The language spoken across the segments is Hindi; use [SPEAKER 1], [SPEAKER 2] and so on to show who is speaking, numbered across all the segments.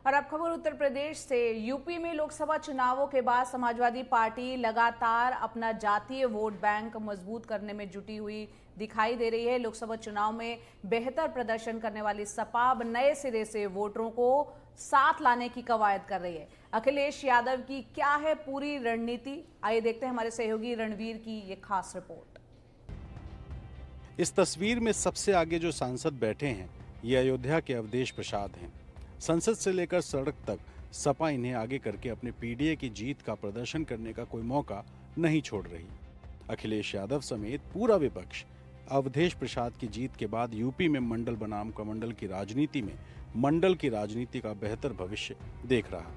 [SPEAKER 1] और अब खबर उत्तर प्रदेश से। यूपी में लोकसभा चुनावों के बाद समाजवादी पार्टी लगातार अपना जातीय वोट बैंक मजबूत करने में जुटी हुई दिखाई दे रही है। लोकसभा चुनाव में बेहतर प्रदर्शन करने वाली सपा अब नए सिरे से वोटरों को साथ लाने की कवायद कर रही है। अखिलेश यादव की क्या है पूरी रणनीति, आइए देखते हैं हमारे सहयोगी रणवीर की ये खास रिपोर्ट।
[SPEAKER 2] इस तस्वीर में सबसे आगे जो सांसद बैठे हैं ये अयोध्या के अवधेश प्रसाद हैं। संसद से लेकर सड़क तक सपा इन्हें आगे करके अपने पीडीए की जीत का प्रदर्शन करने का कोई मौका नहीं छोड़ रही। अखिलेश यादव समेत पूरा विपक्ष अवधेश प्रसाद की जीत के बाद यूपी में मंडल बनाम कमंडल की राजनीति में मंडल की राजनीति का बेहतर भविष्य देख रहा।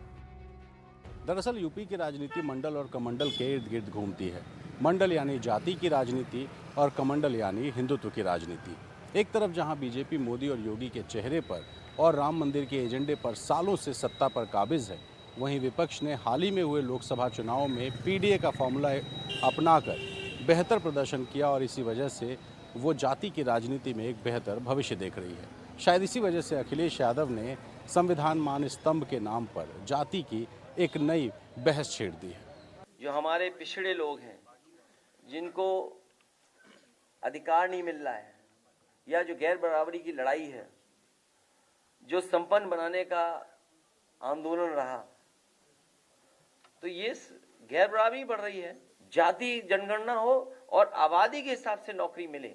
[SPEAKER 2] दरअसल यूपी की राजनीति मंडल और कमंडल के इर्द गिर्द घूमती है। मंडल यानी जाति की राजनीति और कमंडल यानी हिंदुत्व की राजनीति। एक तरफ जहां बीजेपी मोदी और योगी के चेहरे पर और राम मंदिर के एजेंडे पर सालों से सत्ता पर काबिज है, वहीं विपक्ष ने हाल ही में हुए लोकसभा चुनाव में पीडीए का फॉर्मूला अपनाकर बेहतर प्रदर्शन किया और इसी वजह से वो जाति की राजनीति में एक बेहतर भविष्य देख रही है। शायद इसी वजह से अखिलेश यादव ने संविधान मान स्तंभ के नाम पर जाति की एक नई बहस छेड़ दी है।
[SPEAKER 3] जो हमारे पिछड़े लोग हैं, जिनको अधिकार नहीं मिल रहा है, या जो गैर बराबरी की लड़ाई है, जो संपन्न बनाने का आंदोलन रहा, तो ये गैर बराबरी बढ़ रही है। जाति जनगणना हो और आबादी के हिसाब से नौकरी मिले,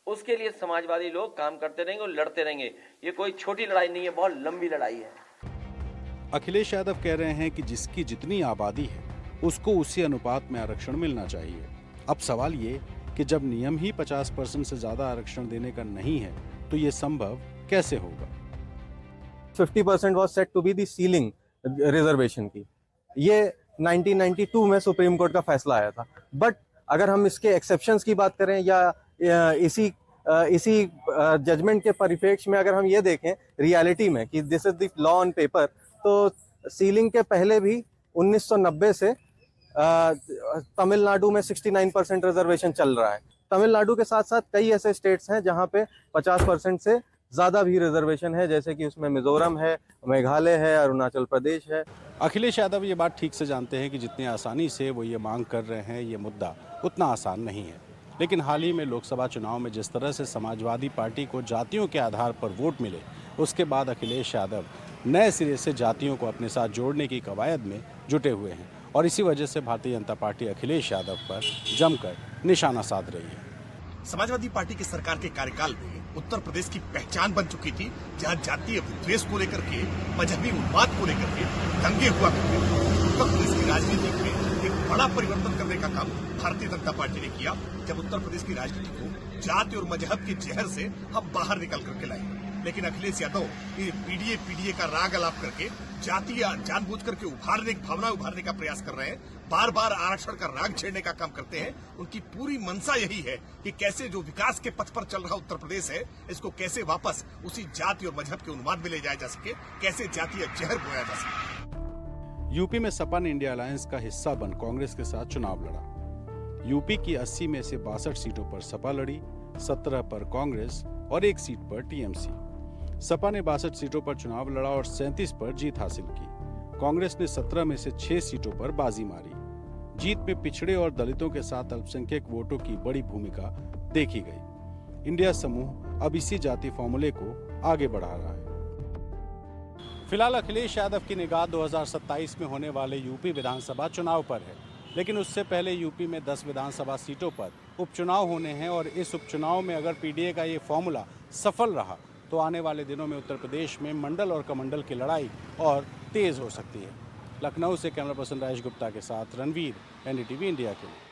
[SPEAKER 3] उसके लिए समाजवादी लोग काम करते रहेंगे और लड़ते रहेंगे। ये कोई छोटी लड़ाई नहीं है, बहुत लंबी लड़ाई है।
[SPEAKER 2] अखिलेश यादव कह रहे हैं कि जिसकी जितनी आबादी है उसको उसी अनुपात में आरक्षण मिलना चाहिए। अब सवाल ये कि जब नियम ही 50% से ज्यादा आरक्षण देने का नहीं है तो ये संभव कैसे होगा।
[SPEAKER 4] 50% was set to be the ceiling reservation की। ये 1992 में सुप्रीम कोर्ट का फैसला आया था। बट अगर हम इसके एक्सेप्शंस की बात करें या इसी जजमेंट के परिप्रेक्ष्य में अगर हम ये देखें रियलिटी में कि this is the law on paper, तो सीलिंग के पहले भी 1990 से तमिलनाडु में 69% रिजर्वेशन चल रहा है। तमिलनाडु के साथ साथ कई ऐसे स्टेट्स हैं जहां पे 50% से ज्यादा भी रिजर्वेशन है, जैसे कि उसमें मिजोरम है, मेघालय है, अरुणाचल प्रदेश है।
[SPEAKER 2] अखिलेश यादव ये बात ठीक से जानते हैं कि जितनी आसानी से वो ये मांग कर रहे हैं ये मुद्दा उतना आसान नहीं है। लेकिन हाल ही में लोकसभा चुनाव में जिस तरह से समाजवादी पार्टी को जातियों के आधार पर वोट मिले, उसके बाद अखिलेश यादव नए सिरे से जातियों को अपने साथ जोड़ने की कवायद में जुटे हुए हैं और इसी वजह से भारतीय जनता पार्टी अखिलेश यादव पर जमकर निशाना साध रही है।
[SPEAKER 5] समाजवादी पार्टी की सरकार के कार्यकाल में उत्तर प्रदेश की पहचान बन चुकी थी, जहां जातीय विद्वेष को लेकर के, मजहबी उन्माद को लेकर के दंगे हुआ करते थे। उत्तर प्रदेश की राजनीति में एक बड़ा परिवर्तन करने का काम भारतीय जनता पार्टी ने किया, जब उत्तर प्रदेश की राजनीति को जाति और मजहब के जहर से हम बाहर निकल करके लाए। लेकिन अखिलेश यादव ये पीडीए का राग अलाप करके जाति या जानबूझ करके भावना उभारने का प्रयास कर रहे हैं, बार बार आरक्षण का राग छेड़ने का काम करते हैं। उनकी पूरी मंशा यही है कि कैसे जो विकास के पथ पर चल रहा उत्तर प्रदेश है, इसको कैसे वापस उसी जाति और मजहब के उन्माद में ले जाया जा सके, कैसे जातीय जहर बोया जा सके।
[SPEAKER 2] यूपी में सपा ने इंडिया अलायंस का हिस्सा बन कांग्रेस के साथ चुनाव लड़ा। यूपी की 80 में से 62 सीटों पर सपा लड़ी, 17 पर कांग्रेस और 1 सीट पर टीएमसी। सपा ने 62 सीटों पर चुनाव लड़ा और 37 पर जीत हासिल की। कांग्रेस ने 17 में से 6 सीटों पर बाजी मारी। जीत में पिछड़े और दलितों के साथ अल्पसंख्यक वोटों की बड़ी भूमिका देखी गई। इंडिया समूह अब इसी जाति फॉर्मूले को आगे बढ़ा रहा है। फिलहाल अखिलेश यादव की निगाह 2027 में होने वाले यूपी विधानसभा चुनाव पर है, लेकिन उससे पहले यूपी में 10 विधानसभा सीटों पर उपचुनाव होने हैं और इस उपचुनाव में अगर पीडीए का ये फॉर्मूला सफल रहा तो आने वाले दिनों में उत्तर प्रदेश में मंडल और कमंडल की लड़ाई और तेज हो सकती है। लखनऊ से कैमरा पर्सन राजेश गुप्ता के साथ रणवीर, एनडीटीवी इंडिया के लिए।